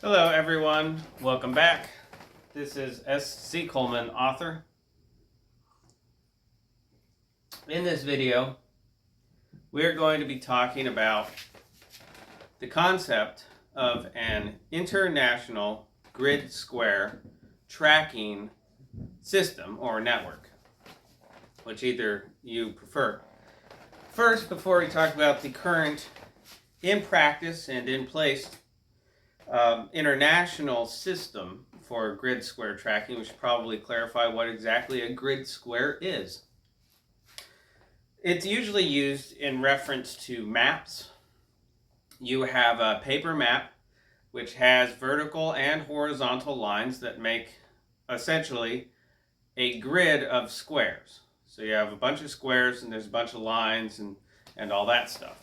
Hello everyone, welcome back. This is S.C. Coleman, author. In this video, we're going to be talking about the concept of an international grid square tracking system or network, which either you prefer. First, before we talk about the current in practice and in place international system for grid square tracking, we should probably clarify what exactly a grid square is. It's usually used in reference to maps. You have a paper map which has vertical and horizontal lines that make essentially a grid of squares. So you have a bunch of squares and there's a bunch of lines and all that stuff.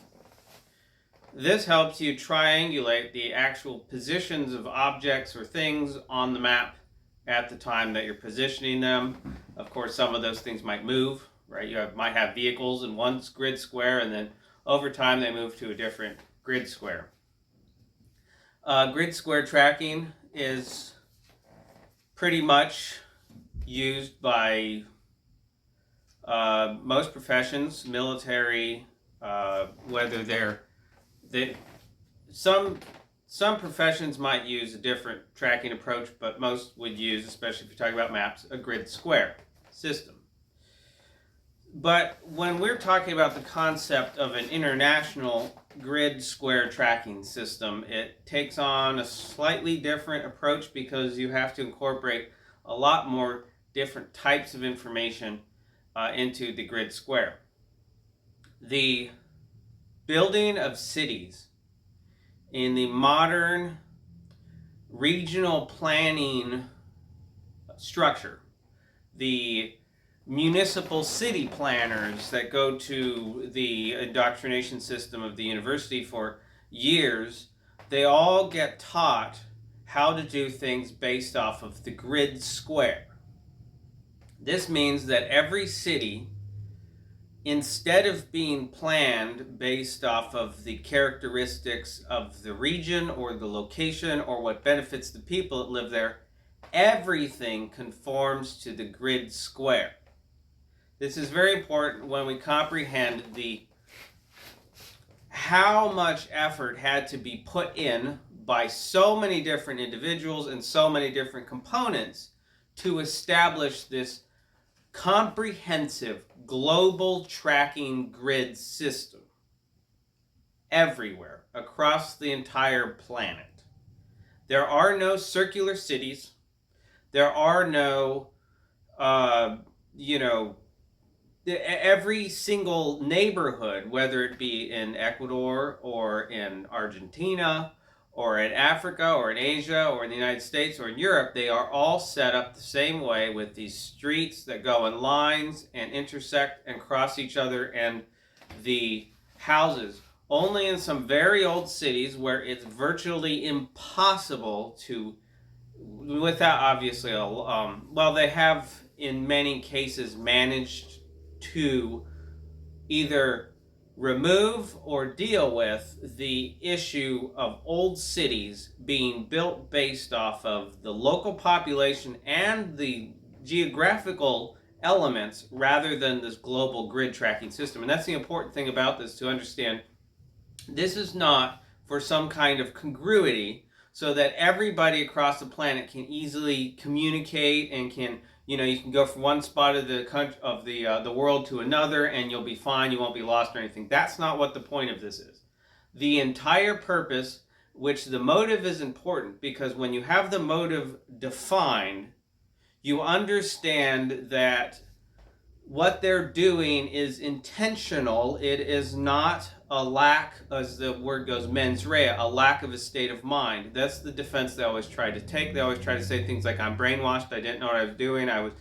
This helps you triangulate the actual positions of objects or things on the map at the time that you're positioning them. Of course, some of those things might move, right? You might have vehicles in one grid square, and then over time they move to a different grid square. Grid square tracking is pretty much used by most professions, military, whether they're some professions might use a different tracking approach, but most would use, especially if you're talking about maps, a grid square system. But when we're talking about the concept of an international grid square tracking system, it takes on a slightly different approach because you have to incorporate a lot more different types of information into the grid square. The building of cities in the modern regional planning structure, the municipal city planners that go to the indoctrination system of the university for years, they all get taught how to do things based off of the grid square. This means that every city, instead of being planned based off of the characteristics of the region or the location or what benefits the people that live there, everything conforms to the grid square. This is very important when we comprehend how much effort had to be put in by so many different individuals and so many different components to establish this comprehensive global tracking grid system everywhere across the entire planet. There are no circular cities. There are no, every single neighborhood, whether it be in Ecuador or in Argentina or in Africa or in Asia or in the United States or in Europe, they are all set up the same way with these streets that go in lines and intersect and cross each other, and the houses. Only in some very old cities where it's virtually impossible to, without obviously, they have in many cases managed to either remove or deal with the issue of old cities being built based off of the local population and the geographical elements rather than this global grid tracking system. And that's the important thing about this, to understand this is not for some kind of congruity so that everybody across the planet can easily communicate and can, you can go from one spot of the world to another and you'll be fine, you won't be lost or anything. That's not what the point of this is. The entire purpose, which the motive is important, because when you have the motive defined, you understand that what they're doing is intentional. It is not a lack, as the word goes, mens rea, a lack of a state of mind. That's the defense they always try to take. They always try to say things like, I'm brainwashed, I didn't know what I was doing, I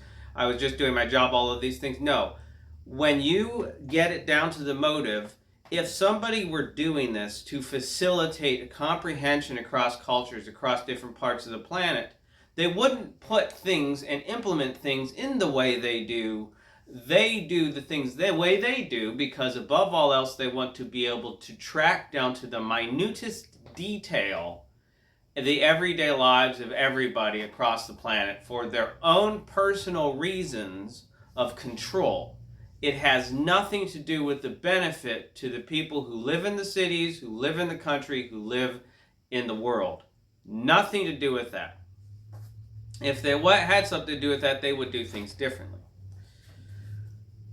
was just doing my job, all of these things. No. When you get it down to the motive, if somebody were doing this to facilitate a comprehension across cultures, across different parts of the planet, they wouldn't put things and implement things in the way they do. They do the things the way they do because above all else they want to be able to track down to the minutest detail the everyday lives of everybody across the planet for their own personal reasons of control. It has nothing to do with the benefit to the people who live in the cities, who live in the country, who live in the world. Nothing to do with that. If they had something to do with that, they would do things differently.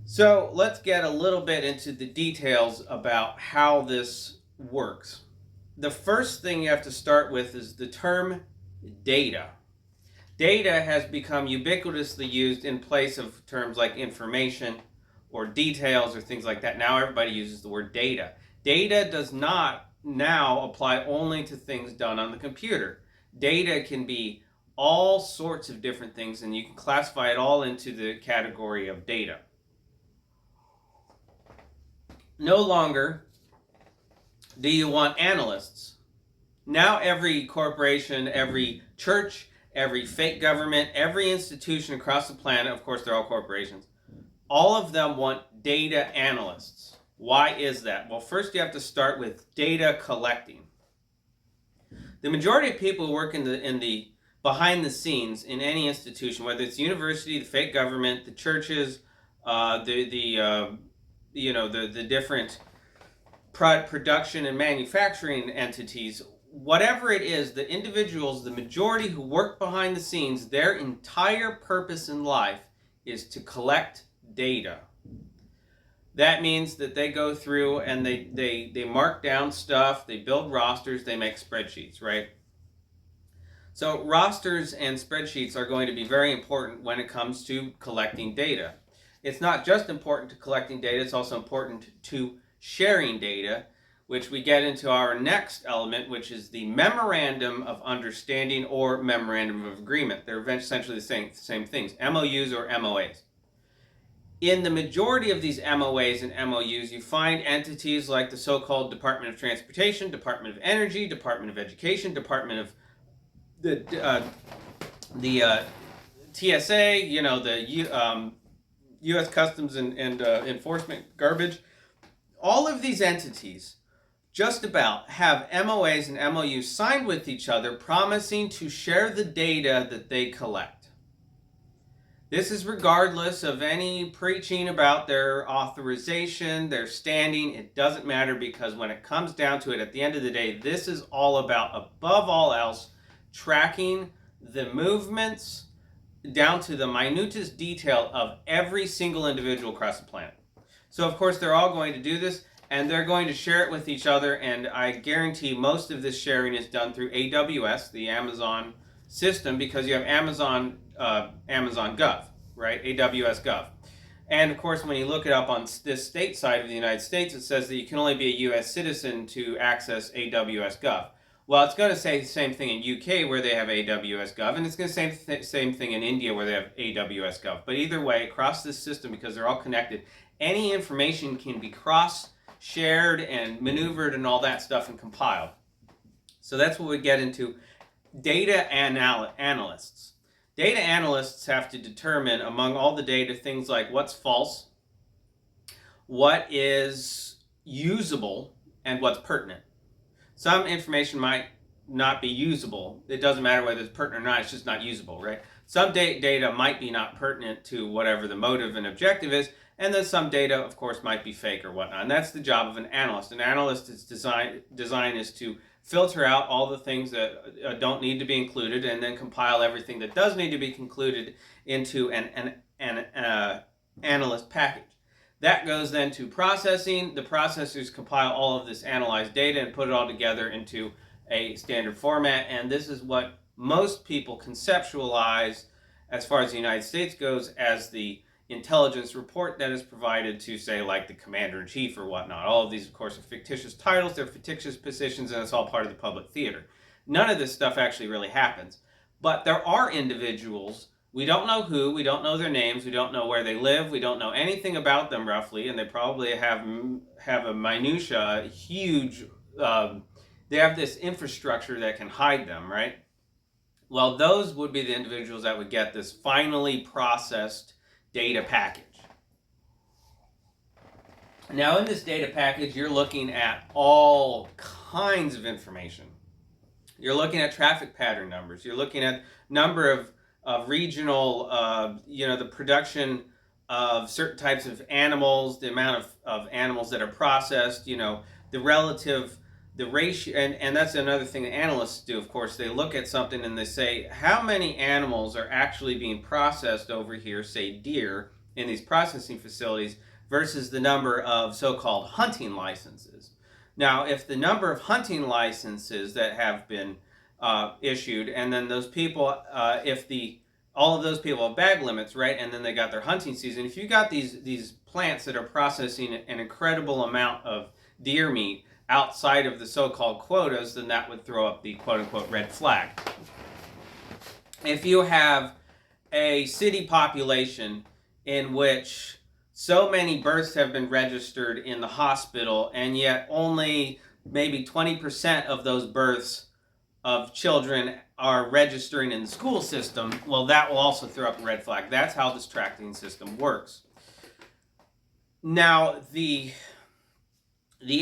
So let's get a little bit into the details about how this works. The first thing you have to start with is the term data. Data has become ubiquitously used in place of terms like information or details or things like that. Now everybody uses the word data. Data does not now apply only to things done on the computer. Data can be all sorts of different things, and you can classify it all into the category of data. No longer do you want analysts. Now every corporation, every church, every fake government, every institution across the planet, of course they're all corporations, all of them want data analysts. Why is that? Well, first you have to start with data collecting. The majority of people who work in the behind the scenes in any institution, whether it's the university, the fake government, the churches, the different production and manufacturing entities, whatever it is, the individuals, the majority who work behind the scenes, their entire purpose in life is to collect data. That means that they go through and they mark down stuff, they build rosters, they make spreadsheets, right? So rosters and spreadsheets are going to be very important when it comes to collecting data. It's not just important to collecting data, it's also important to sharing data, which we get into our next element, which is the Memorandum of Understanding or Memorandum of Agreement. They're essentially the same things, MOUs or MOAs. In the majority of these MOAs and MOUs, you find entities like the so-called Department of Transportation, Department of Energy, Department of Education, Department of the TSA, the U.S. Customs and Enforcement garbage. All of these entities just about have MOAs and MOUs signed with each other promising to share the data that they collect. This is regardless of any preaching about their authorization, their standing. It doesn't matter, because when it comes down to it, at the end of the day, this is all about, above all else, tracking the movements down to the minutest detail of every single individual across the planet. So of course they're all going to do this, and they're going to share it with each other, and I guarantee most of this sharing is done through AWS, the Amazon system, because you have Amazon Gov, right? AWS Gov. And of course, when you look it up on this state side of the United States, it says that you can only be a U.S. citizen to access AWS Gov. Well, it's going to say the same thing in UK where they have AWS Gov, and it's going to say the same thing in India where they have AWS Gov. But either way, across this system, because they're all connected, any information can be cross-shared and maneuvered and all that stuff and compiled. So that's what we get into data analysts. Data analysts have to determine, among all the data, things like what's false, what is usable, and what's pertinent. Some information might not be usable. It doesn't matter whether it's pertinent or not, it's just not usable, right? Some data might be not pertinent to whatever the motive and objective is, and then some data, of course, might be fake or whatnot. And that's the job of an analyst. An analyst's design is to filter out all the things that don't need to be included, and then compile everything that does need to be included into an analyst package. That goes then to processing. The processors compile all of this analyzed data and put it all together into a standard format, and this is what most people conceptualize, as far as the United States goes, as the intelligence report that is provided to, say, like the commander-in-chief or whatnot. All of these, of course, are fictitious titles, they're fictitious positions, and it's all part of the public theater. None of this stuff actually really happens. But there are individuals, we don't know who, we don't know their names, we don't know where they live, we don't know anything about them roughly, and they probably have a minutia, a huge, they have this infrastructure that can hide them, right? Well, those would be the individuals that would get this finally processed data package. Now, in this data package, you're looking at all kinds of information. You're looking at traffic pattern numbers. You're looking at number of regional, the production of certain types of animals, the amount of animals that are processed, the relative, the ratio, and that's another thing that analysts do, of course. They look at something and they say, how many animals are actually being processed over here, say deer, in these processing facilities, versus the number of so-called hunting licenses. Now, if the number of hunting licenses that have been issued, and then those people, all of those people have bag limits, right? And then they got their hunting season. If you got these plants that are processing an incredible amount of deer meat outside of the so-called quotas, then that would throw up the quote-unquote red flag. If you have a city population in which so many births have been registered in the hospital, and yet only maybe 20% of those births of children are registering in the school system, well, that will also throw up a red flag. That's how this tracking system works. Now, the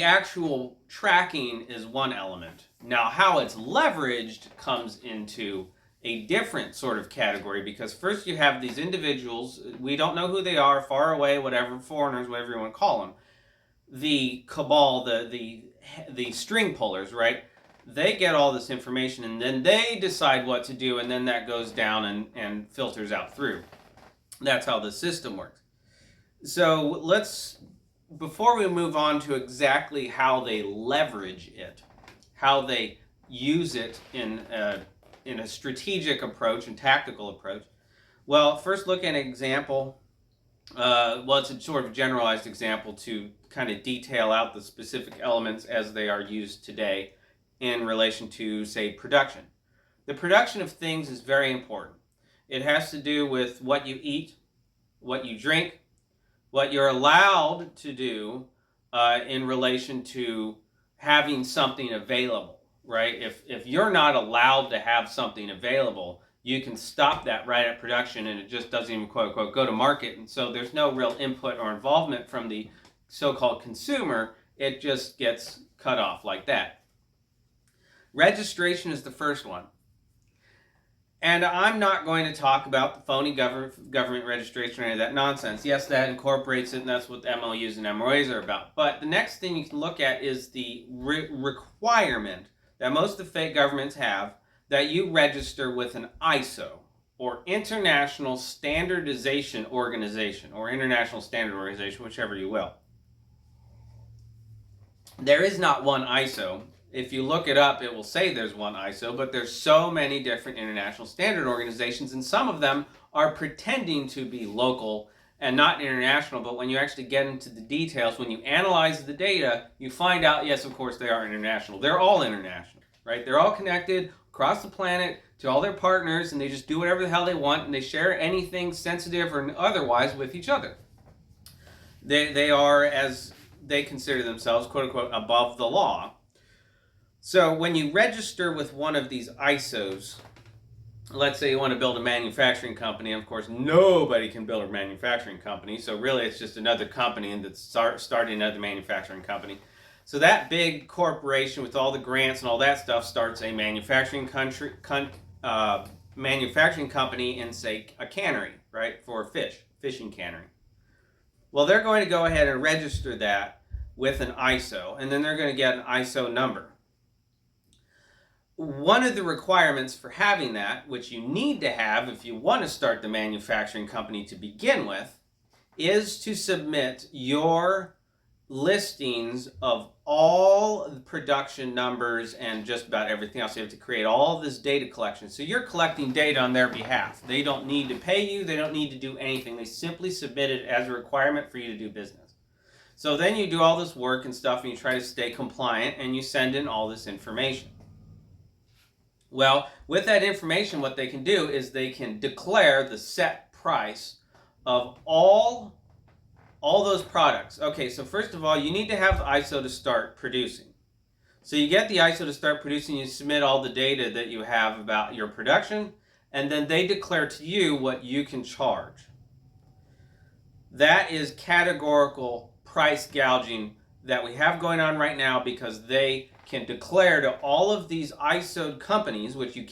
actual tracking is one element. Now, how it's leveraged comes into a different sort of category, because first you have these individuals, we don't know who they are, far away, whatever, foreigners, whatever you want to call them, the cabal, the string pullers, right? They get all this information and then they decide what to do, and then that goes down and filters out through. That's how the system works. So before we move on to exactly how they leverage it, how they use it in a strategic approach and tactical approach, well, first look at an example. It's a sort of generalized example to kind of detail out the specific elements as they are used today in relation to, say, production. The production of things is very important. It has to do with what you eat, what you drink, what you're allowed to do in relation to having something available, right? If you're not allowed to have something available, you can stop that right at production, and it just doesn't even quote unquote go to market. And so there's no real input or involvement from the so-called consumer. It just gets cut off like that. Registration is the first one. And I'm not going to talk about the phony government registration or any of that nonsense. Yes, that incorporates it, and that's what the MOUs and MOAs are about. But the next thing you can look at is the requirement that most of the fake governments have, that you register with an ISO, or International Standardization Organization, or International Standard Organization, whichever you will. There is not one ISO. If you look it up, it will say there's one ISO, but there's so many different international standard organizations, and some of them are pretending to be local and not international, but when you actually get into the details, when you analyze the data, you find out, yes, of course, they are international. They're all international, right? They're all connected across the planet to all their partners, and they just do whatever the hell they want, and they share anything sensitive or otherwise with each other. They are, as they consider themselves, quote unquote, above the law. So when you register with one of these ISOs, let's say you want to build a manufacturing company, and of course nobody can build a manufacturing company, so really it's just another company that's starting another manufacturing company. So that big corporation with all the grants and all that stuff starts a manufacturing company in, say, a cannery, right, for fishing cannery. Well, they're going to go ahead and register that with an ISO, and then they're going to get an ISO number. One of the requirements for having that, which you need to have if you want to start the manufacturing company to begin with, is to submit your listings of all the production numbers and just about everything else. You have to create all this data collection. So you're collecting data on their behalf. They don't need to pay you. They don't need to do anything. They simply submit it as a requirement for you to do business. So then you do all this work and stuff, and you try to stay compliant, and you send in all this information. Well, with that information, what they can do is they can declare the set price of all those products. Okay, so first of all, you need to have the ISO to start producing. So you get the ISO to start producing, you submit all the data that you have about your production, and then they declare to you what you can charge. That is categorical price gouging that we have going on right now, because they can declare to all of these ISO companies, which you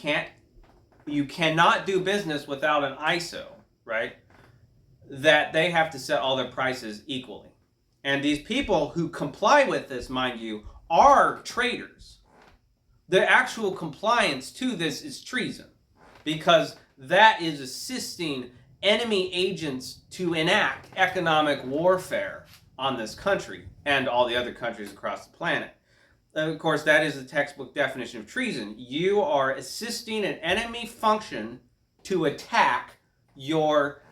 cannot do business without an ISO, right? That they have to set all their prices equally. And these people who comply with this, mind you, are traitors. The actual compliance to this is treason, because that is assisting enemy agents to enact economic warfare on this country and all the other countries across the planet. Of course, that is the textbook definition of treason. You are assisting an enemy function to attack your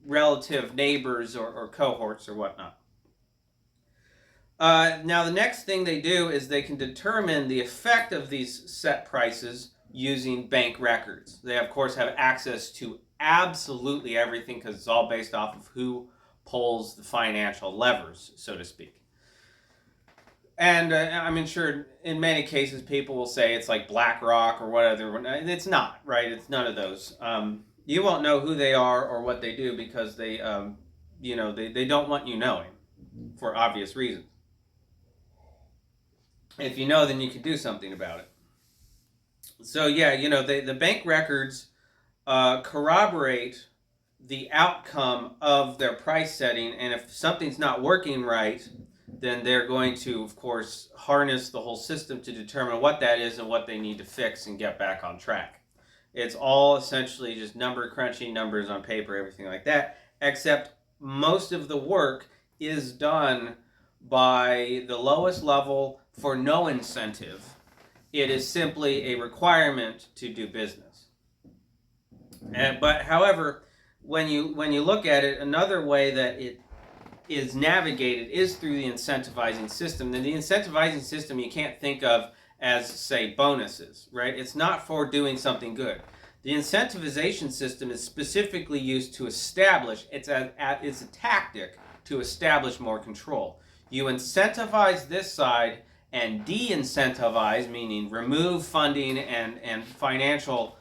relative neighbors or cohorts or whatnot. Now, the next thing they do is they can determine the effect of these set prices using bank records. They, of course, have access to absolutely everything, because it's all based off of who pulls the financial levers, so to speak. And I'm sure in many cases people will say it's like BlackRock or whatever. It's not, right? It's none of those. You won't know who they are or what they do, because they don't want you knowing, for obvious reasons. If you know, then you can do something about it. So yeah, the bank records corroborate the outcome of their price setting, and if something's not working right, then they're going to, of course, harness the whole system to determine what that is and what they need to fix and get back on track. It's all essentially just number crunching, numbers on paper, everything like that, except most of the work is done by the lowest level for no incentive. It is simply a requirement to do business. But however, when you look at it, another way that it is navigated is through the incentivizing system. And the incentivizing system you can't think of as, say, bonuses, right? It's not for doing something good. The incentivization system is specifically used to establish, it's a tactic to establish more control. You incentivize this side and de-incentivize, meaning remove funding and financial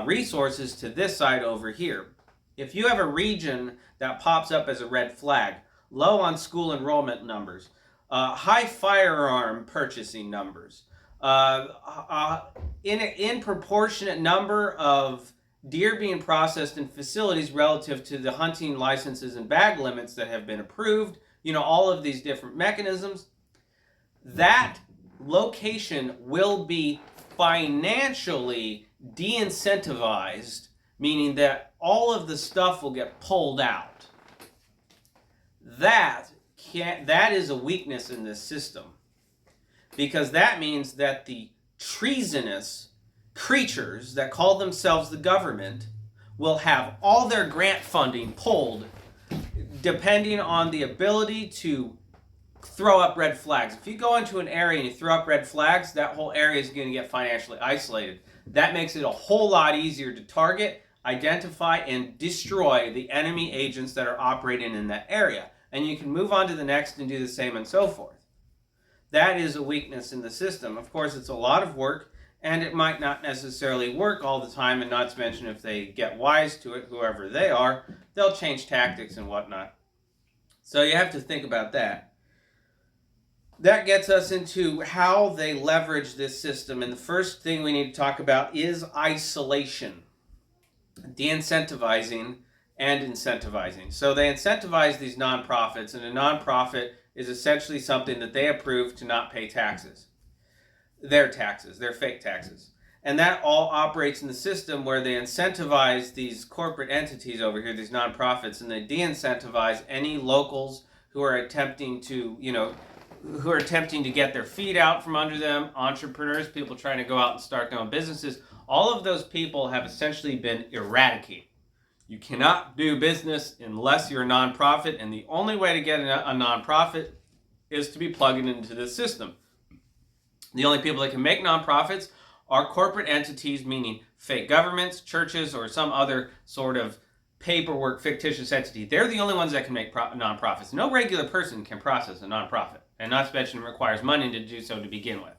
resources to this side over here. If you have a region that pops up as a red flag, low on school enrollment numbers, high firearm purchasing numbers, in proportionate number of deer being processed in facilities relative to the hunting licenses and bag limits that have been approved, all of these different mechanisms, that location will be financially de-incentivized, meaning that all of the stuff will get pulled out. That is a weakness in this system, because that means that the treasonous creatures that call themselves the government will have all their grant funding pulled depending on the ability to throw up red flags. If you go into an area and you throw up red flags, that whole area is going to get financially isolated. That makes it a whole lot easier to target, identify, and destroy the enemy agents that are operating in that area. And you can move on to the next and do the same and so forth. That is a weakness in the system. Of course, it's a lot of work, and it might not necessarily work all the time, and not to mention if they get wise to it, whoever they are, they'll change tactics and whatnot. So you have to think about that. That gets us into how they leverage this system, and the first thing we need to talk about is isolation, de-incentivizing and incentivizing. So they incentivize these nonprofits, and a nonprofit is essentially something that they approve to not pay taxes. Their fake taxes. And that all operates in the system where they incentivize these corporate entities over here, these nonprofits, and they de-incentivize any locals who are attempting to, get their feet out from under them, entrepreneurs, people trying to go out and start their own businesses. All of those people have essentially been eradicated. You cannot do business unless you're a nonprofit, and the only way to get a nonprofit is to be plugged into this system. The only people that can make nonprofits are corporate entities, meaning fake governments, churches, or some other sort of paperwork fictitious entity. They're the only ones that can make nonprofits. No regular person can process a nonprofit, and not to mention it requires money to do so to begin with.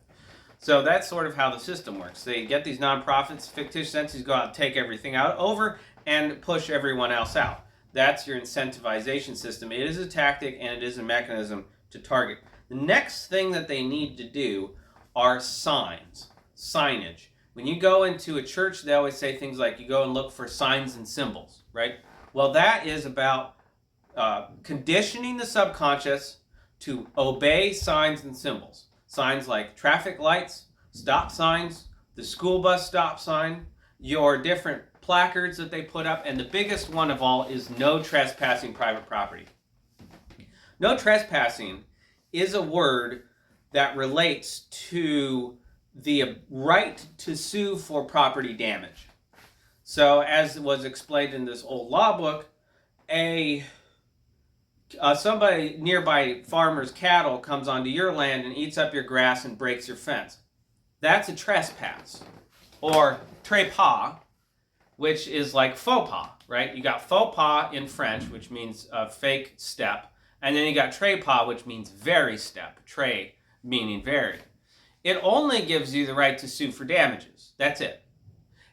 So that's sort of how the system works. They get these nonprofits, fictitious entities, go out and take everything over and push everyone else out. That's your incentivization system. It is a tactic and it is a mechanism to target. The next thing that they need to do are signage. When you go into a church, they always say things like you go and look for signs and symbols, right? Well, that is about conditioning the subconscious to obey signs and symbols. Signs like traffic lights, stop signs, the school bus stop sign, your different placards that they put up, and the biggest one of all is no trespassing private property. No trespassing is a word that relates to the right to sue for property damage. So as was explained in this old law book, somebody nearby farmer's cattle comes onto your land and eats up your grass and breaks your fence. That's a trespass. Or trépas, which is like faux pas, right? You got faux pas in French, which means a fake step. And then you got trépas, which means very step. Tré meaning very. It only gives you the right to sue for damages. That's it.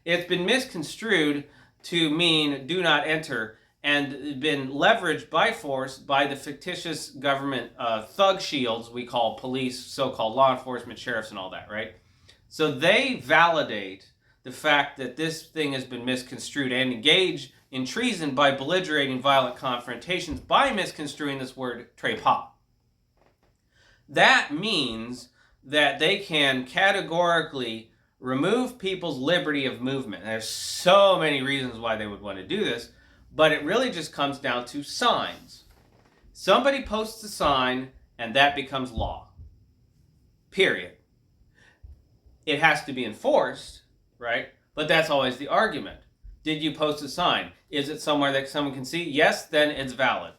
It's been misconstrued to mean do not enter and been leveraged by force by the fictitious government thug shields we call police, so-called law enforcement, sheriffs, and all that, right? So they validate the fact that this thing has been misconstrued and engage in treason by belligerent violent confrontations by misconstruing this word trépas. That means that they can categorically remove people's liberty of movement. There's so many reasons why they would want to do this, but it really just comes down to signs. Somebody posts a sign and that becomes law. Period. It has to be enforced, right? But that's always the argument. Did you post a sign? Is it somewhere that someone can see? Yes, then it's valid.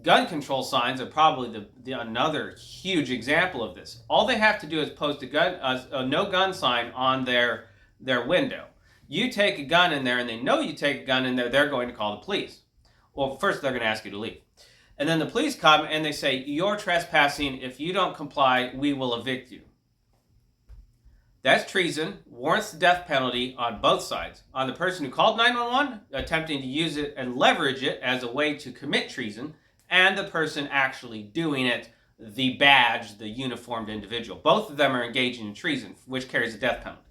Gun control signs are probably another huge example of this. All they have to do is post a no gun sign on their window. You take a gun in there and they know you take a gun in there, they're going to call the police. Well, first they're going to ask you to leave. And then the police come and they say, you're trespassing. If you don't comply, we will evict you. That's treason, warrants the death penalty on both sides. On the person who called 911, attempting to use it and leverage it as a way to commit treason, and the person actually doing it, the badge, the uniformed individual. Both of them are engaging in treason, which carries a death penalty.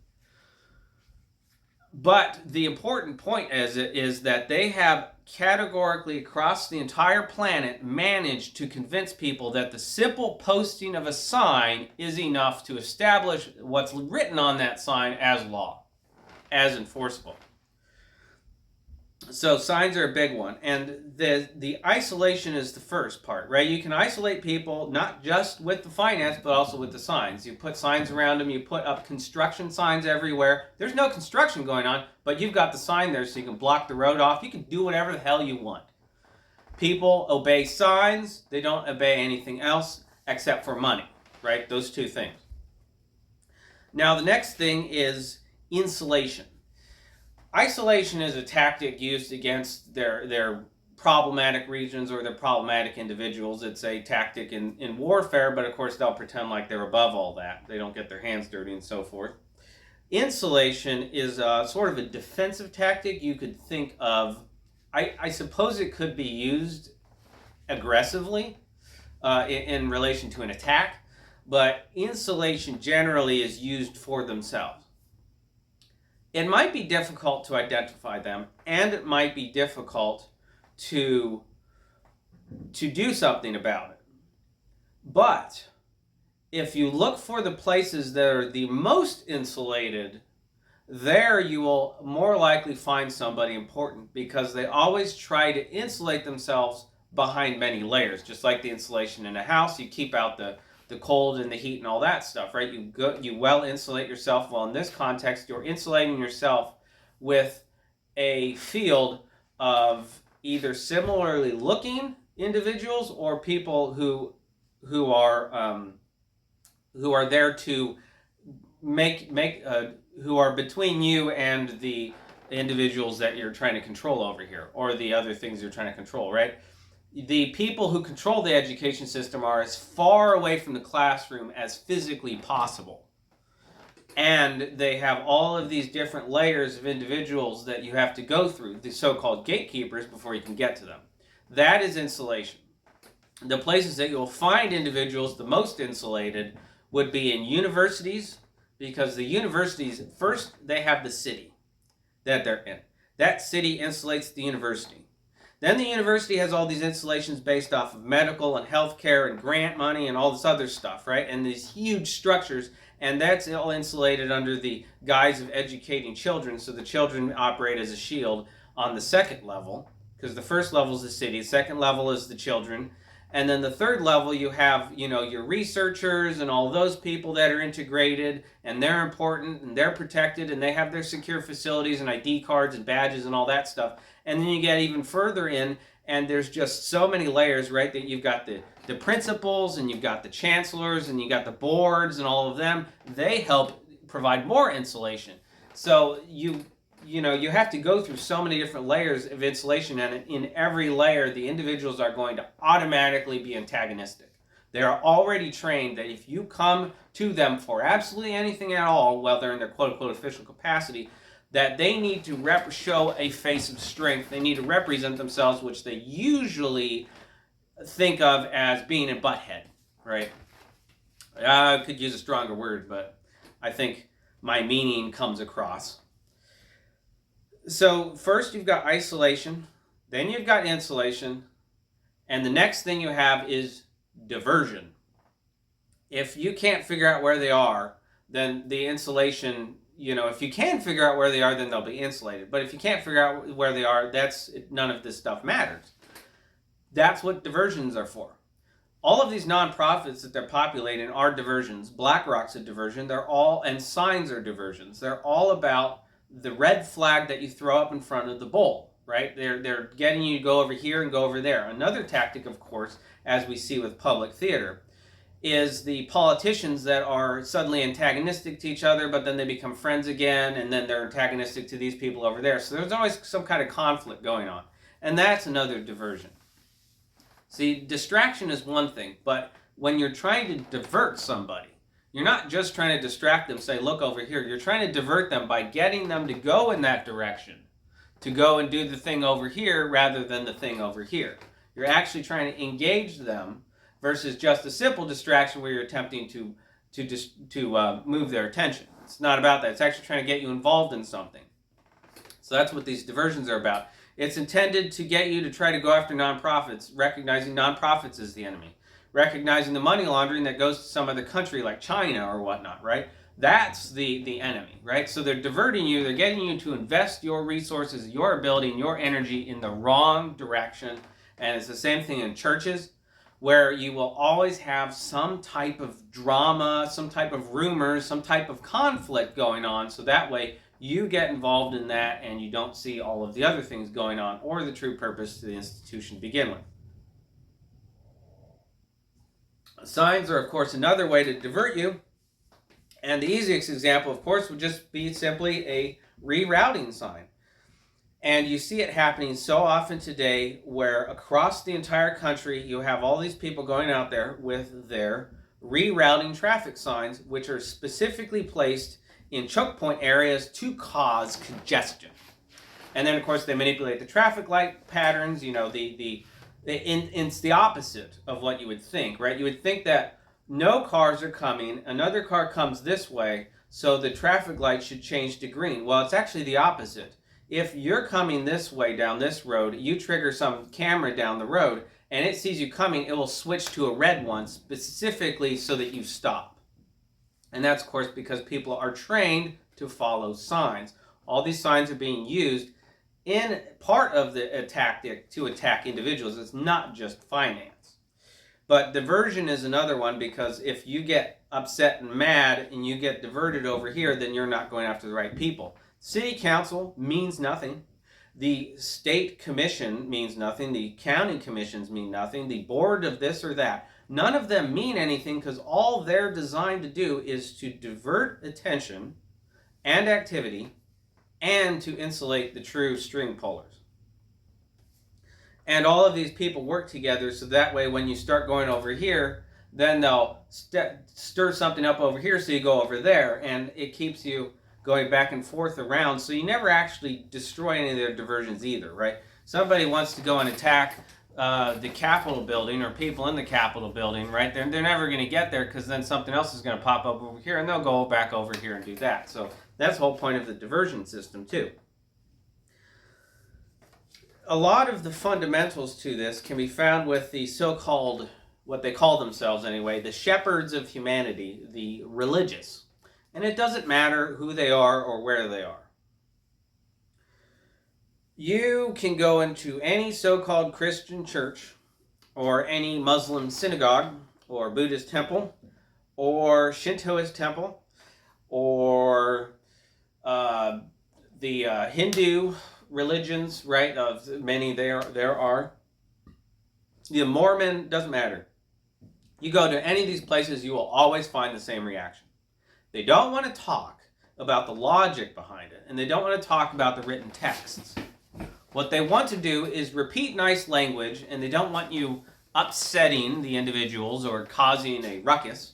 But the important point is that they have categorically across the entire planet managed to convince people that the simple posting of a sign is enough to establish what's written on that sign as law, as enforceable. So signs are a big one, and the isolation is the first part, right? You can isolate people not just with the finance, but also with the signs. You put signs around them, you put up construction signs everywhere. There's no construction going on, but you've got the sign there so you can block the road off. You can do whatever the hell you want. People obey signs, they don't obey anything else except for money, right? Those two things. Now the next thing is insulation. Isolation is a tactic used against their problematic regions or their problematic individuals. It's a tactic in warfare, but of course they'll pretend like they're above all that. They don't get their hands dirty and so forth. Insulation is sort of a defensive tactic. You could think of, I suppose it could be used aggressively in relation to an attack, but insulation generally is used for themselves. It might be difficult to identify them, and it might be difficult to do something about it. But if you look for the places that are the most insulated, there you will more likely find somebody important, because they always try to insulate themselves behind many layers. Just like the insulation in a house, you keep out the cold and the heat and all that stuff, right? You well insulate yourself. Well, in this context, you're insulating yourself with a field of either similarly looking individuals or people who are there to who are between you and the individuals that you're trying to control over here, or the other things you're trying to control, right? The people who control the education system are as far away from the classroom as physically possible. And they have all of these different layers of individuals that you have to go through, the so-called gatekeepers, before you can get to them. That is insulation. the places that you'll find individuals the most insulated would be in universities, because the universities, first, they have the city that they're in. That city insulates the university. Then the university has all these installations based off of medical and healthcare and grant money and all this other stuff, right? And these huge structures, and that's all insulated under the guise of educating children, so the children operate as a shield on the second level, because the first level is the city, the second level is the children, and then the third level you have, your researchers and all those people that are integrated, and they're important and they're protected and they have their secure facilities and ID cards and badges and all that stuff. And then you get even further in, and there's just so many layers, right? That you've got the principals, and you've got the chancellors, and you got the boards, and all of them. They help provide more insulation. So you have to go through so many different layers of insulation, and in every layer, the individuals are going to automatically be antagonistic. They are already trained that if you come to them for absolutely anything at all, while they're in their quote-unquote official capacity, that they need to show a face of strength. They need to represent themselves, which they usually think of as being a butthead, right? I could use a stronger word, but I think my meaning comes across. So first you've got isolation, then you've got insulation, and the next thing you have is diversion. If you can't figure out where they are, then the insulation, if you can figure out where they are, then they'll be insulated. But if you can't figure out where they are, none of this stuff matters. That's what diversions are for. All of these nonprofits that they're populating are diversions. BlackRock's a diversion. And Signs are diversions. They're all about the red flag that you throw up in front of the bull, right? They're getting you to go over here and go over there. Another tactic, of course, as we see with public theater, is the politicians that are suddenly antagonistic to each other, but then they become friends again, and then they're antagonistic to these people over there. So there's always some kind of conflict going on. And that's another diversion. See, distraction is one thing, but when you're trying to divert somebody, you're not just trying to distract them, say, look over here. You're trying to divert them by getting them to go in that direction, to go and do the thing over here rather than the thing over here. You're actually trying to engage them versus just a simple distraction where you're attempting to move their attention. It's not about that. It's actually trying to get you involved in something. So that's what these diversions are about. It's intended to get you to try to go after nonprofits, recognizing nonprofits as the enemy, recognizing the money laundering that goes to some other country like China or whatnot, right? That's the enemy, right? So they're diverting you. They're getting you to invest your resources, your ability, and your energy in the wrong direction. And it's the same thing in churches, where you will always have some type of drama, some type of rumors, some type of conflict going on. So that way you get involved in that and you don't see all of the other things going on or the true purpose of the institution to begin with. Signs are, of course, another way to divert you. And the easiest example, of course, would just be simply a rerouting sign. And you see it happening so often today, where across the entire country you have all these people going out there with their rerouting traffic signs, which are specifically placed in choke point areas to cause congestion. And then, of course, they manipulate the traffic light patterns. It's the opposite of what you would think, right? You would think that no cars are coming, another car comes this way, so the traffic light should change to green. Well, it's actually the opposite. If you're coming this way down this road, you trigger some camera down the road, and it sees you coming, it will switch to a red one specifically so that you stop. And that's, of course, because people are trained to follow signs. All these signs are being used in part of the tactic to attack individuals. It's not just finance. But diversion is another one, because if you get upset and mad and you get diverted over here, then you're not going after the right people. City council means nothing. The state commission means nothing. The county commissions mean nothing. The board of this or that. None of them mean anything, because all they're designed to do is to divert attention and activity and to insulate the true string pullers. And all of these people work together, so that way when you start going over here, then they'll stir something up over here, so you go over there, and it keeps you going back and forth around, so you never actually destroy any of their diversions either, right? Somebody wants to go and attack the Capitol building or people in the Capitol building, right? They're never going to get there because then something else is going to pop up over here and they'll go back over here and do that. So that's the whole point of the diversion system too. A lot of the fundamentals to this can be found with the so-called, what they call themselves anyway, the shepherds of humanity, the religious. And it doesn't matter who they are or where they are. You can go into any so-called Christian church or any Muslim synagogue or Buddhist temple or Shintoist temple or the Hindu religions, right, of many there are. The Mormon, doesn't matter. You go to any of these places, you will always find the same reaction. They don't want to talk about the logic behind it, and they don't want to talk about the written texts. What they want to do is repeat nice language, and they don't want you upsetting the individuals or causing a ruckus.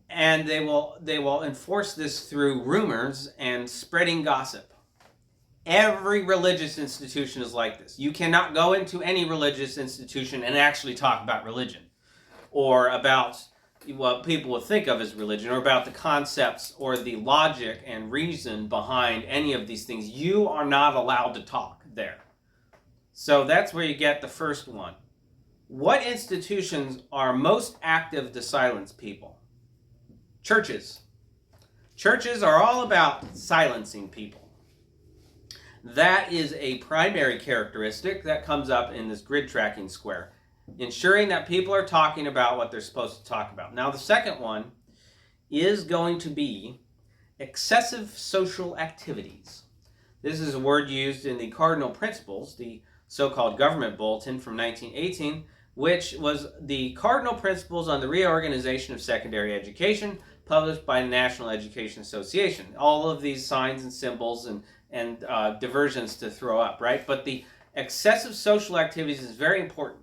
And they will enforce this through rumors and spreading gossip. Every religious institution is like this. You cannot go into any religious institution and actually talk about religion or about what people would think of as religion or about the concepts or the logic and reason behind any of these things. You are not allowed to talk there. So that's where you get the first one. What institutions are most active to silence people? Churches. Churches are all about silencing people. That is a primary characteristic that comes up in this grid tracking square, ensuring that people are talking about what they're supposed to talk about. Now, the second one is going to be excessive social activities. This is a word used in the Cardinal Principles, the so-called government bulletin from 1918, which was the Cardinal Principles on the Reorganization of Secondary Education, published by the National Education Association. All of these signs and symbols and diversions to throw up, right? But the excessive social activities is very important.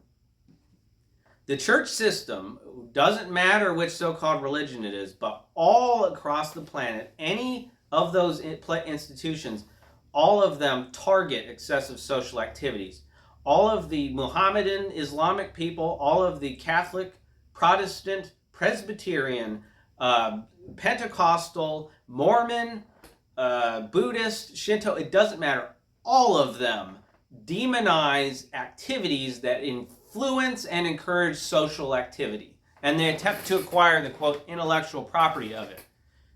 The church system, doesn't matter which so-called religion it is, but all across the planet, any of those institutions, all of them target excessive social activities. All of the Muhammadan, Islamic people, all of the Catholic, Protestant, Presbyterian, Pentecostal, Mormon, Buddhist, Shinto, it doesn't matter. All of them demonize activities that influence and encourage social activity. And they attempt to acquire the, quote, intellectual property of it.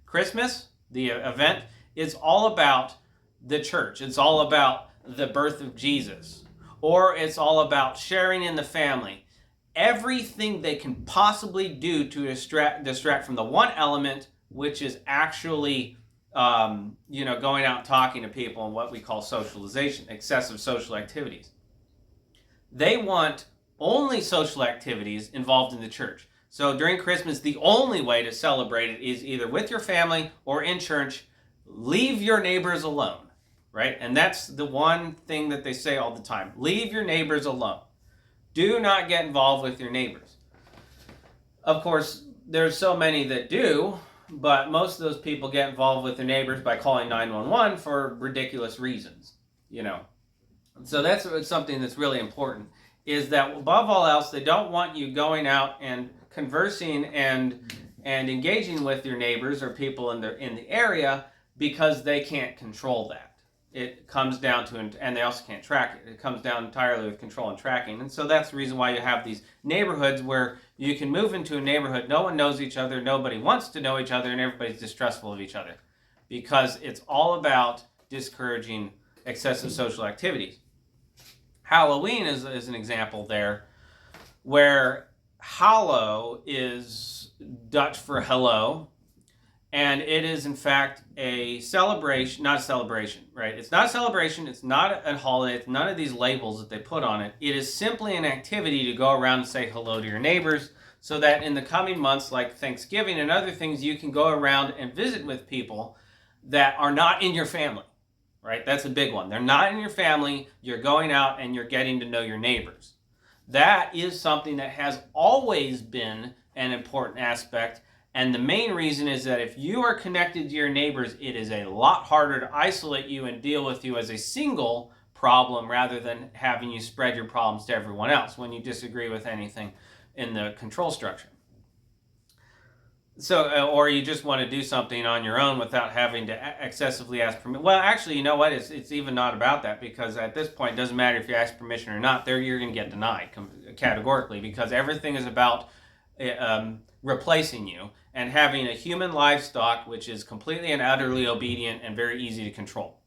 Christmas, the event, is all about the church. It's all about the birth of Jesus. Or it's all about sharing in the family. Everything they can possibly do to distract from the one element, which is actually going out and talking to people and what we call socialization, excessive social activities. They want only social activities involved in the church. So during Christmas, the only way to celebrate it is either with your family or in church. Leave your neighbors alone, right? And that's the one thing that they say all the time. Leave your neighbors alone. Do not get involved with your neighbors. Of course, there's so many that do, but most of those people get involved with their neighbors by calling 911 for ridiculous reasons, So that's something that's really important, is that above all else, they don't want you going out and conversing and engaging with your neighbors or people in the area because they can't control that. It comes down to, and they also can't track it. It comes down entirely with control and tracking. And so that's the reason why you have these neighborhoods where you can move into a neighborhood, no one knows each other, nobody wants to know each other, and everybody's distrustful of each other. Because it's all about discouraging excessive social activities. Halloween is an example there, where hallow is Dutch for hello, and it is in fact a celebration, not a celebration, right? It's not a celebration, it's not a holiday, it's none of these labels that they put on it. It is simply an activity to go around and say hello to your neighbors, so that in the coming months, like Thanksgiving and other things, you can go around and visit with people that are not in your family. Right? That's a big one. They're not in your family. You're going out and you're getting to know your neighbors. That is something that has always been an important aspect. And the main reason is that if you are connected to your neighbors, it is a lot harder to isolate you and deal with you as a single problem rather than having you spread your problems to everyone else when you disagree with anything in the control structure. So, or you just want to do something on your own without having to excessively ask permission. Well, actually, you know what? It's even not about that, because at this point, it doesn't matter if you ask permission or not. You're going to get denied categorically, because everything is about replacing you and having a human livestock which is completely and utterly obedient and very easy to control.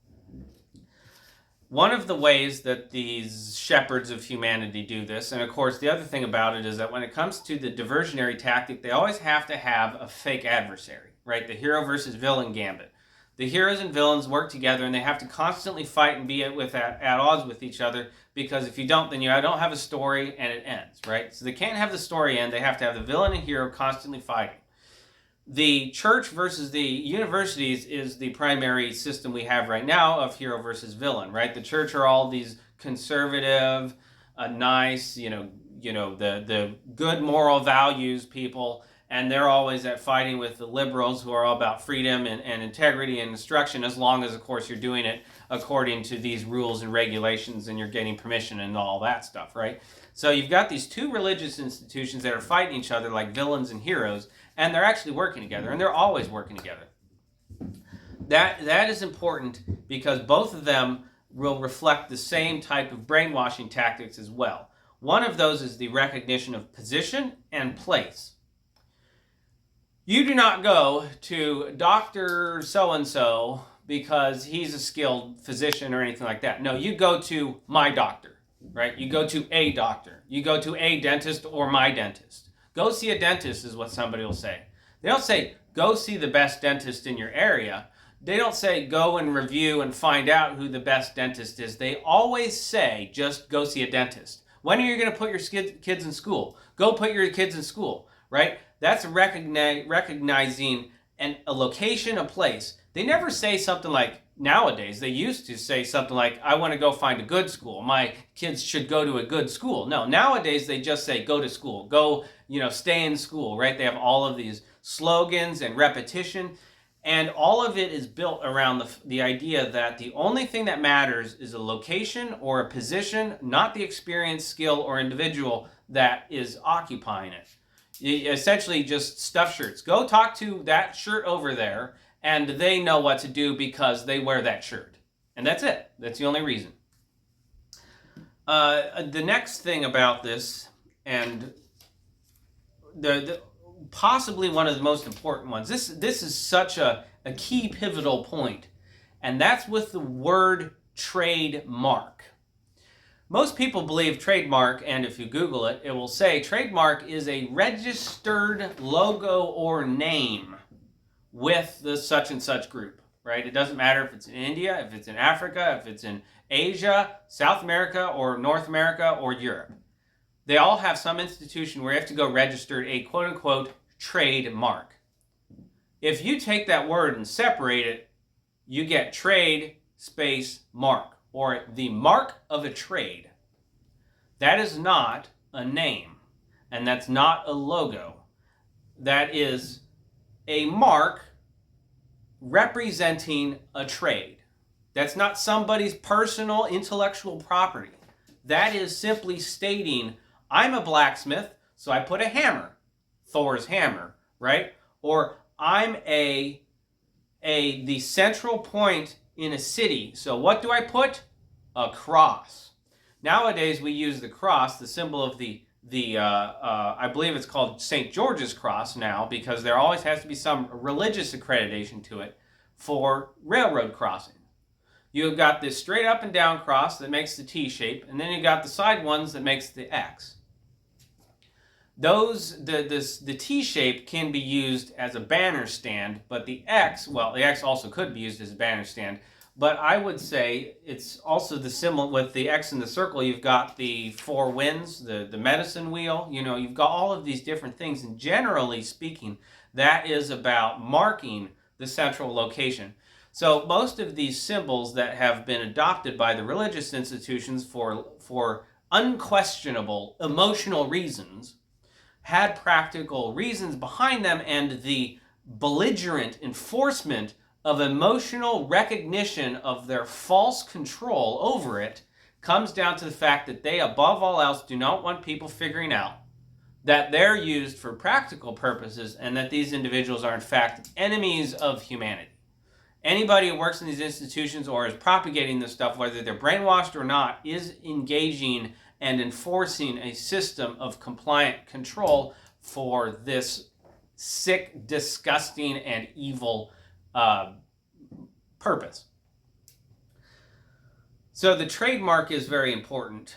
One of the ways that these shepherds of humanity do this, and of course the other thing about it is that when it comes to the diversionary tactic, they always have to have a fake adversary, right? The hero versus villain gambit. The heroes and villains work together, and they have to constantly fight and be at odds with each other, because if you don't, then you don't have a story and it ends, right? So they can't have the story end. They have to have the villain and hero constantly fighting. The church versus the universities is the primary system we have right now of hero versus villain, right? The church are all these conservative, nice, the good moral values people, and they're always at fighting with the liberals who are all about freedom and integrity and instruction, as long as, of course, you're doing it according to these rules and regulations and you're getting permission and all that stuff, right? So you've got these two religious institutions that are fighting each other like villains and heroes, and they're actually working together, and they're always working together. That is important, because both of them will reflect the same type of brainwashing tactics as well. One of those is the recognition of position and place. You do not go to Dr. So-and-so because he's a skilled physician or anything like that. No, you go to my doctor, right? You go to a doctor. You go to a dentist or my dentist. Go see a dentist is what somebody will say. They don't say, go see the best dentist in your area. They don't say, go and review and find out who the best dentist is. They always say, just go see a dentist. When are you going to put your kids in school? Go put your kids in school, right? That's recognizing a location, a place. They never say something like, nowadays, they used to say something like, I want to go find a good school. My kids should go to a good school. No, nowadays they just say, go to school. Go, stay in school, right? They have all of these slogans and repetition. And all of it is built around the idea that the only thing that matters is a location or a position, not the experience, skill, or individual that is occupying it. Essentially just stuff shirts. Go talk to that shirt over there, and they know what to do because they wear that shirt. And that's it. That's the only reason. The next thing about this, and the possibly one of the most important ones, this is such a key pivotal point, and that's with the word trademark. Most people believe trademark, and if you Google it, it will say trademark is a registered logo or name with the such and such group, right? It doesn't matter if it's in India, if it's in Africa, if it's in Asia, South America, or North America, or Europe. They all have some institution where you have to go register a quote-unquote trademark. If you take that word and separate it, you get trade space mark, or the mark of a trade. That is not a name, and that's not a logo. That is a mark representing a trade. That's not somebody's personal intellectual property. That is simply stating, I'm a blacksmith, so I put a hammer, Thor's hammer, right? Or I'm the central point in a city, so what do I put? A cross. Nowadays we use the cross, the symbol of I believe it's called St. George's Cross now, because there always has to be some religious accreditation to it for railroad crossing. You've got this straight up and down cross that makes the T shape, and then you've got the side ones that makes the X. The T shape can be used as a banner stand, but the X also could be used as a banner stand, but I would say it's also the symbol with the X in the circle. You've got the four winds, the medicine wheel, you've got all of these different things, and generally speaking, that is about marking the central location. So most of these symbols that have been adopted by the religious institutions for unquestionable emotional reasons had practical reasons behind them, and the belligerent enforcement of emotional recognition of their false control over it comes down to the fact that they, above all else, do not want people figuring out that they're used for practical purposes and that these individuals are in fact enemies of humanity. Anybody who works in these institutions or is propagating this stuff, whether they're brainwashed or not, is engaging and enforcing a system of compliant control for this sick, disgusting, and evil purpose. So the trademark is very important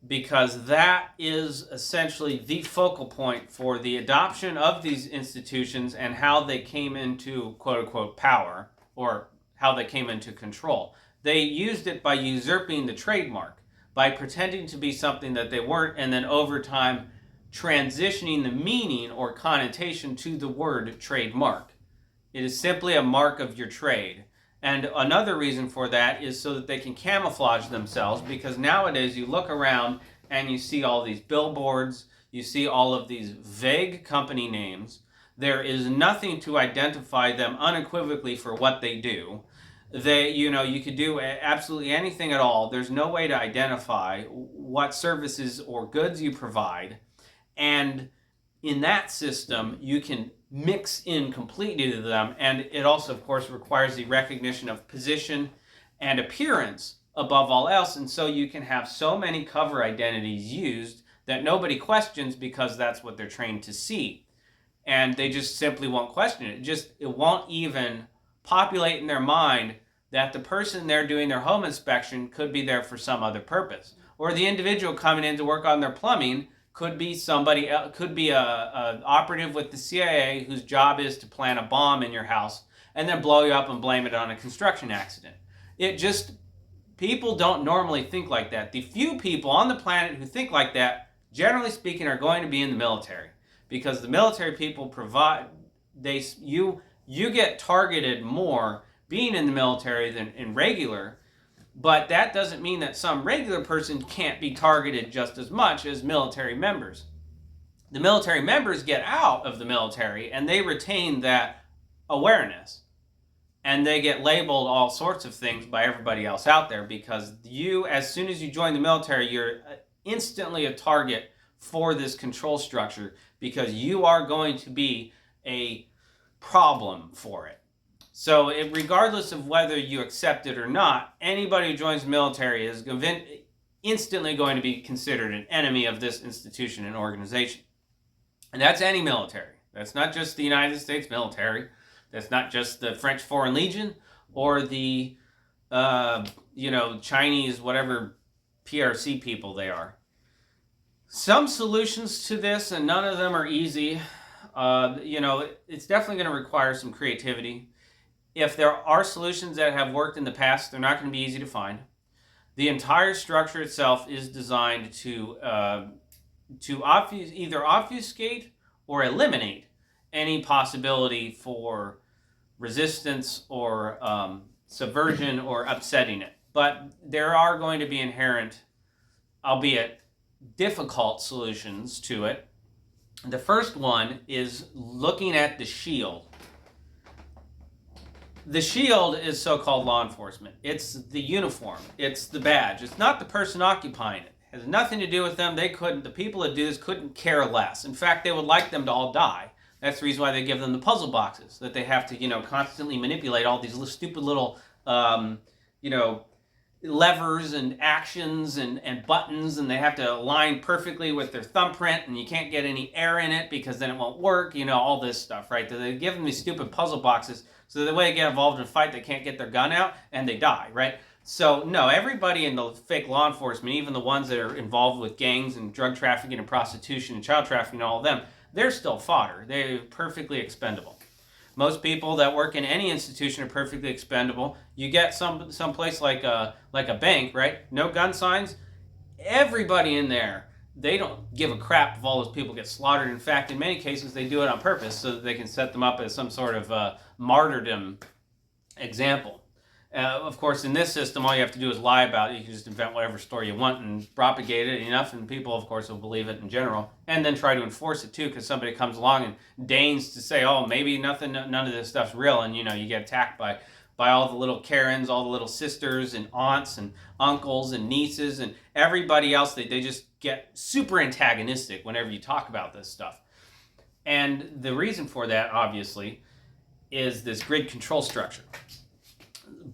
because that is essentially the focal point for the adoption of these institutions and how they came into quote-unquote power, or how they came into control. They used it by usurping the trademark, by pretending to be something that they weren't, and then over time transitioning the meaning or connotation to the word trademark. It is simply a mark of your trade. And another reason for that is so that they can camouflage themselves, because nowadays you look around and you see all these billboards, you see all of these vague company names. There is nothing to identify them unequivocally for what they do. You could do absolutely anything at all. There's no way to identify what services or goods you provide. And in that system, you can mix in completely to them, and it also, of course, requires the recognition of position and appearance above all else, and so you can have so many cover identities used that nobody questions because that's what they're trained to see, and they just simply won't question it. It won't even populate in their mind that the person there doing their home inspection could be there for some other purpose, or the individual coming in to work on their plumbing could be somebody else, could be a operative with the CIA whose job is to plant a bomb in your house and then blow you up and blame it on a construction accident. People don't normally think like that. The few people on the planet who think like that, generally speaking, are going to be in the military, because the military people provide, you get targeted more being in the military than in regular. But that doesn't mean that some regular person can't be targeted just as much as military members. The military members get out of the military and they retain that awareness. And they get labeled all sorts of things by everybody else out there, because as soon as you join the military, you're instantly a target for this control structure, because you are going to be a problem for it. So regardless of whether you accept it or not, anybody who joins the military is instantly going to be considered an enemy of this institution and organization. And that's any military. That's not just the United States military. That's not just the French Foreign Legion or the Chinese, whatever PRC people they are. Some solutions to this, and none of them are easy. It's definitely going to require some creativity. If there are solutions that have worked in the past, they're not going to be easy to find. The entire structure itself is designed to either obfuscate or eliminate any possibility for resistance or subversion or upsetting it. But there are going to be inherent, albeit difficult, solutions to it. The first one is looking at the shield. The shield is so-called law enforcement. It's the uniform. It's the badge. It's not the person occupying it. It has nothing to do with them. The people that do this couldn't care less. In fact, they would like them to all die. That's the reason why they give them the puzzle boxes, that they have to, constantly manipulate all these stupid little, levers and actions and buttons, and they have to align perfectly with their thumbprint, and you can't get any air in it because then it won't work, all this stuff, right? They give them these stupid puzzle boxes so the way they get involved in a fight, they can't get their gun out and they die, right? So no, everybody in the fake law enforcement, even the ones that are involved with gangs and drug trafficking and prostitution and child trafficking, all of them, they're still fodder. They're perfectly expendable. Most people that work in any institution are perfectly expendable. You get some place like a bank, right? No gun signs. Everybody in there, they don't give a crap if all those people get slaughtered. In fact, in many cases, they do it on purpose so that they can set them up as some sort of martyrdom example. Of course, in this system, all you have to do is lie about it. You can just invent whatever story you want and propagate it enough, and people, of course, will believe it in general, and then try to enforce it too, because somebody comes along and deigns to say, "Oh, maybe none of this stuff's real," and you get attacked by by all the little Karens, all the little sisters and aunts and uncles and nieces and everybody else. They just get super antagonistic whenever you talk about this stuff. And the reason for that, obviously, is this grid control structure.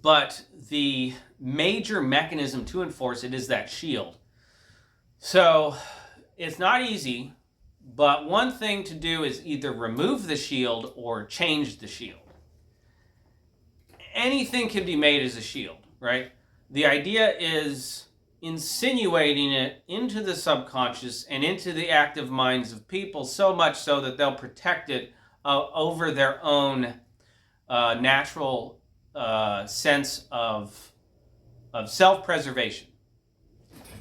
But the major mechanism to enforce it is that shield. So it's not easy, but one thing to do is either remove the shield or change the shield. Anything can be made as a shield, right? The idea is insinuating it into the subconscious and into the active minds of people, so much so that they'll protect it over their own natural sense of self-preservation.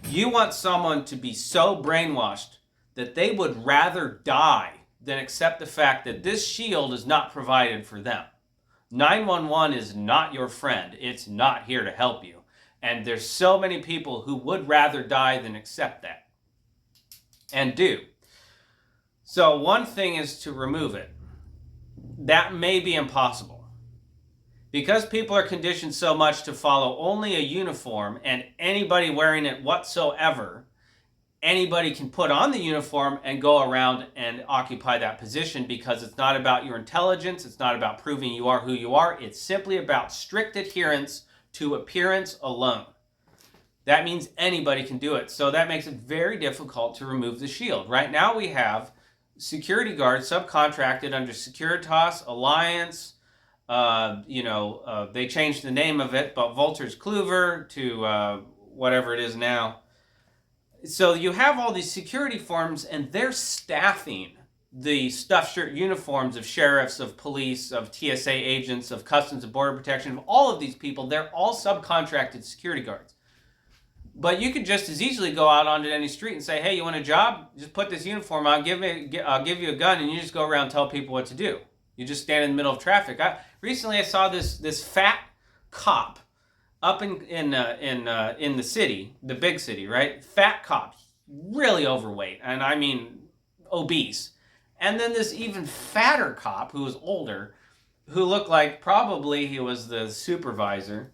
You want someone to be so brainwashed that they would rather die than accept the fact that this shield is not provided for them. 911 is not your friend. It's not here to help you. And there's so many people who would rather die than accept that. And do. So one thing is to remove it. That may be impossible. Because people are conditioned so much to follow only a uniform, and anybody wearing it whatsoever, anybody can put on the uniform and go around and occupy that position, because it's not about your intelligence, it's not about proving you are who you are, it's simply about strict adherence to appearance alone. That means anybody can do it. So that makes it very difficult to remove the shield. Right now we have security guards subcontracted under Securitas, Alliance, they changed the name of it, but Wolters Kluwer to whatever it is now. So you have all these security firms, and they're staffing the stuffed shirt uniforms of sheriffs, of police, of TSA agents, of Customs and Border Protection, of all of these people. They're all subcontracted security guards. But you could just as easily go out onto any street and say, hey, you want a job? Just put this uniform on, I'll give you a gun, and you just go around and tell people what to do. You just stand in the middle of traffic. Recently I saw this fat cop up in the city, the big city, right? Fat cop, really overweight, and I mean obese. And then this even fatter cop who was older, who looked like probably he was the supervisor.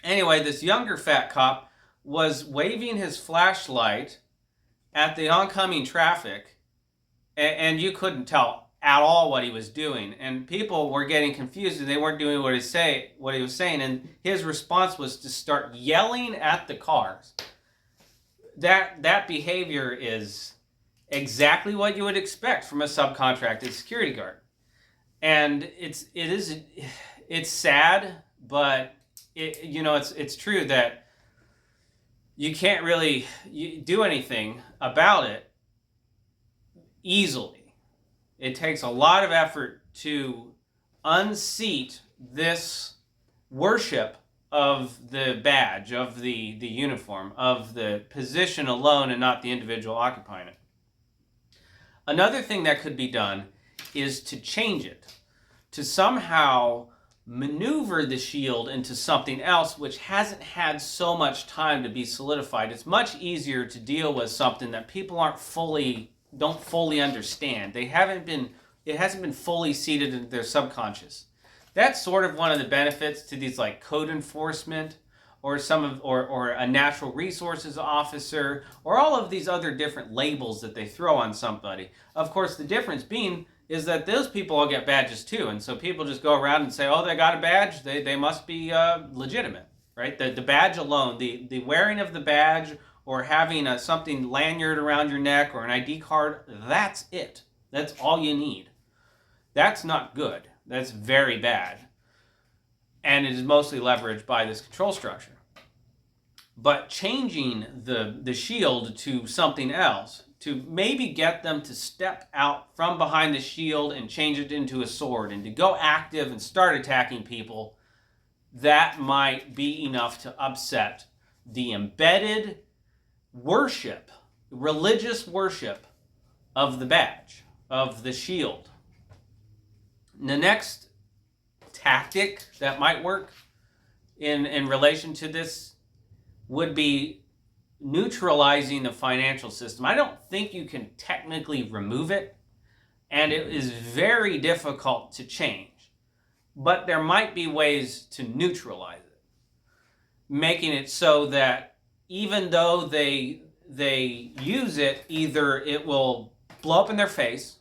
Anyway, this younger fat cop was waving his flashlight at the oncoming traffic, and you couldn't tell at all what he was doing, and people were getting confused and they weren't doing what he was saying, and his response was to start yelling at the cars. That behavior is exactly what you would expect from a subcontracted security guard, and it's sad, but it's true that you can't really do anything about it easily. It takes a lot of effort to unseat this worship of the badge, of the uniform, of the position alone and not the individual occupying it. Another thing that could be done is to change it, to somehow maneuver the shield into something else which hasn't had so much time to be solidified. It's much easier to deal with something that people don't fully understand. It hasn't been fully seated in their subconscious. That's sort of one of the benefits to these like code enforcement or a natural resources officer or all of these other different labels that they throw on somebody. Of course, the difference being is that those people all get badges too, and so people just go around and say, oh, they got a badge, they must be legitimate, right? The badge alone, the wearing of the badge, or having something lanyard around your neck or an ID card, that's it. That's all you need. That's not good. That's very bad. And it is mostly leveraged by this control structure. But changing the shield to something else, to maybe get them to step out from behind the shield and change it into a sword and to go active and start attacking people, that might be enough to upset the embedded worship, religious worship of the badge, of the shield. The next tactic that might work in relation to this would be neutralizing the financial system. I don't think you can technically remove it, and it is very difficult to change. but there might be ways to neutralize it, making it so that even though they use it, either it will blow up in their face,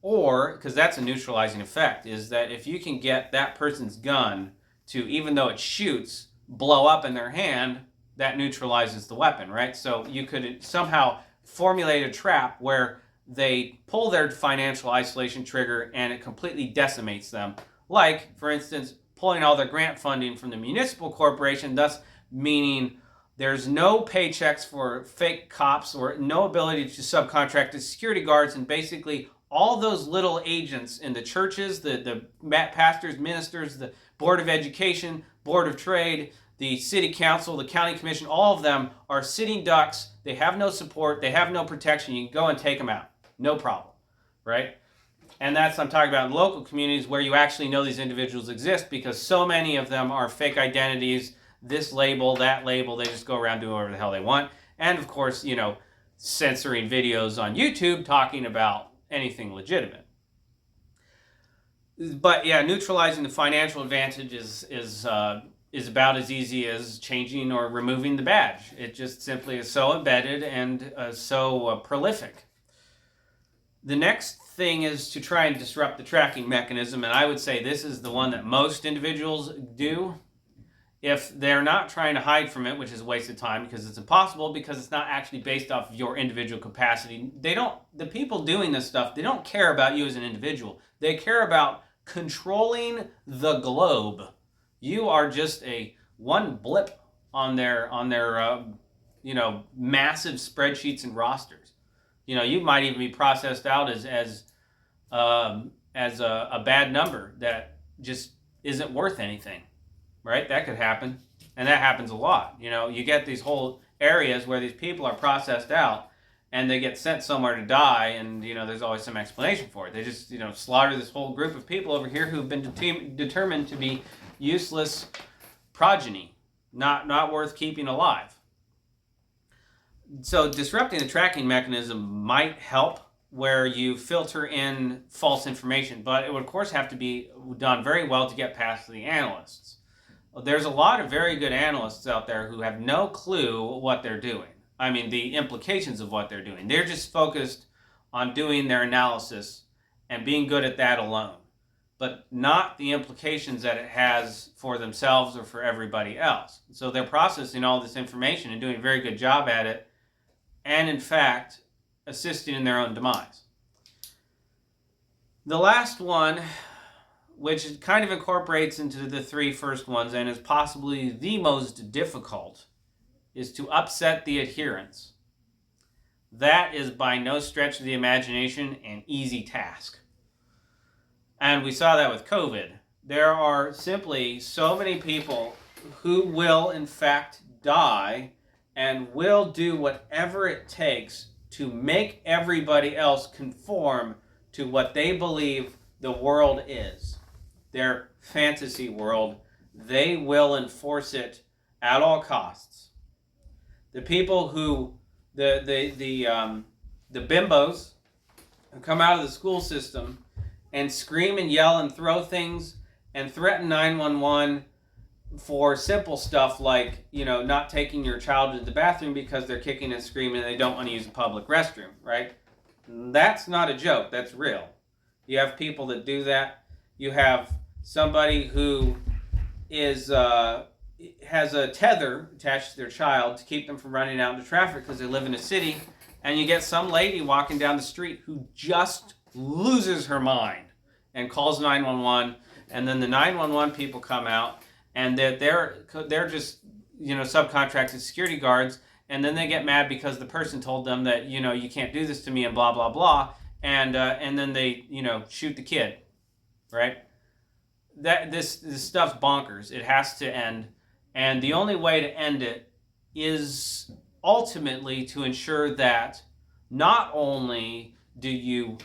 or, because that's a neutralizing effect, is that if you can get that person's gun to, even though it shoots, blow up in their hand, that neutralizes the weapon, right? So you could somehow formulate a trap where they pull their financial isolation trigger and it completely decimates them. Like, for instance, pulling all their grant funding from the municipal corporation, thus meaning there's no paychecks for fake cops or no ability to subcontract to security guards, and basically all those little agents in the churches, the pastors, ministers, the Board of Education, Board of Trade, the City Council, the County Commission, all of them are sitting ducks. They have no support. They have no protection. You can go and take them out. No problem, right? And that's, I'm talking about in local communities where you actually know these individuals exist, because so many of them are fake identities, this label, that label. They just go around doing whatever the hell they want. And of course, censoring videos on YouTube talking about anything legitimate. But yeah, neutralizing the financial advantage is about as easy as changing or removing the badge. It just simply is so embedded and so prolific. The next thing is to try and disrupt the tracking mechanism, and I would say this is the one that most individuals do. If they're not trying to hide from it, which is a waste of time because it's impossible, because it's not actually based off of your individual capacity. The people doing this stuff, they don't care about you as an individual. They care about controlling the globe. You are just one blip on their massive spreadsheets and rosters. You might even be processed out as a bad number that just isn't worth anything, right? That could happen, and that happens a lot. You get these whole areas where these people are processed out, and they get sent somewhere to die, and there's always some explanation for it. They just slaughter this whole group of people over here who've been determined to be useless progeny, not worth keeping alive. So disrupting the tracking mechanism might help where you filter in false information, but it would of course have to be done very well to get past the analysts. There's a lot of very good analysts out there who have no clue what they're doing. I mean, the implications of what they're doing. They're just focused on doing their analysis and being good at that alone, but not the implications that it has for themselves or for everybody else. So they're processing all this information and doing a very good job at it, and in fact, assisting in their own demise. The last one, which kind of incorporates into the three first ones and is possibly the most difficult, is to upset the adherents. That is by no stretch of the imagination an easy task. And we saw that with COVID. There are simply so many people who will in fact die and will do whatever it takes to make everybody else conform to what they believe the world is. Their fantasy world. They will enforce it at all costs. The people who, the bimbos who come out of the school system and scream and yell and throw things and threaten 911 for simple stuff like, not taking your child to the bathroom because they're kicking and screaming and they don't want to use a public restroom, right? That's not a joke. That's real. You have people that do that. You have somebody who has a tether attached to their child to keep them from running out into traffic because they live in a city, and you get some lady walking down the street who just loses her mind and calls 911, and then the 911 people come out, and they're just subcontracted security guards, and then they get mad because the person told them that you can't do this to me and blah blah blah, and then they shoot the kid, right? This stuff's bonkers. It has to end, and the only way to end it is ultimately to ensure that not only do you,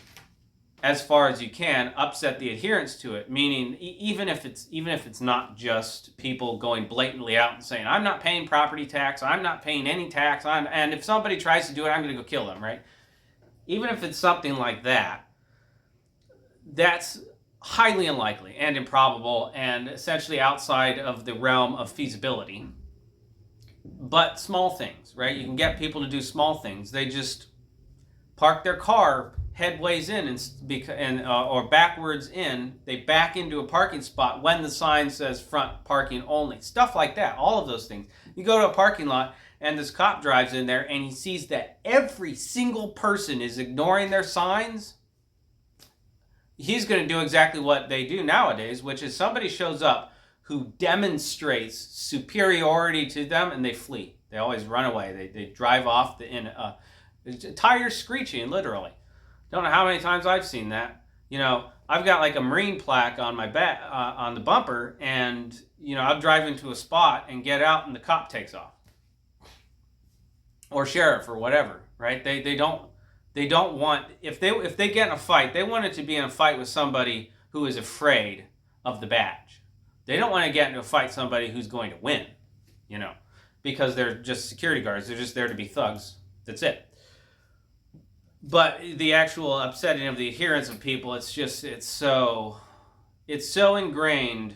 as far as you can, upset the adherence to it, meaning even if it's not just people going blatantly out and saying, I'm not paying property tax, I'm not paying any tax, and if somebody tries to do it, I'm going to go kill them, right? Even if it's something like that, that's highly unlikely and improbable and essentially outside of the realm of feasibility. But small things, right? You can get people to do small things. They just park their car headways in or backwards in. They back into a parking spot when the sign says front parking only. Stuff like that. All of those things. You go to a parking lot and this cop drives in there and he sees that every single person is ignoring their signs. He's going to do exactly what they do nowadays, which is somebody shows up who demonstrates superiority to them and they flee. They always run away. They drive off tires screeching, literally. Don't know how many times I've seen that. I've got like a Marine plaque on my back, on the bumper, and I'll drive into a spot and get out, and the cop takes off, or sheriff, or whatever. Right? They don't want, if they get in a fight, they want it to be in a fight with somebody who is afraid of the badge. They don't want to get into a fight with somebody who's going to win, because they're just security guards. They're just there to be thugs. That's it. But the actual upsetting of the adherence of people, it's so ingrained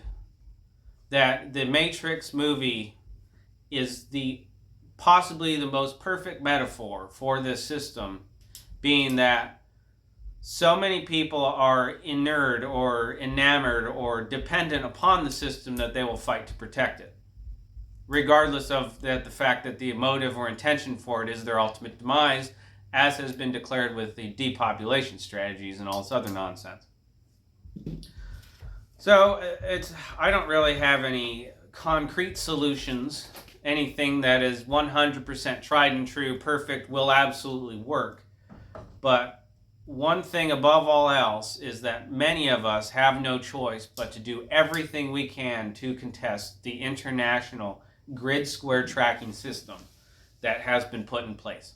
that the Matrix movie is possibly the most perfect metaphor for this system, being that so many people are inured or enamored or dependent upon the system that they will fight to protect it, regardless of the fact that the motive or intention for it is their ultimate demise, as has been declared with the depopulation strategies and all this other nonsense. So I don't really have any concrete solutions, anything that is 100% tried and true, perfect, will absolutely work. But one thing above all else is that many of us have no choice but to do everything we can to contest the international grid square tracking system that has been put in place.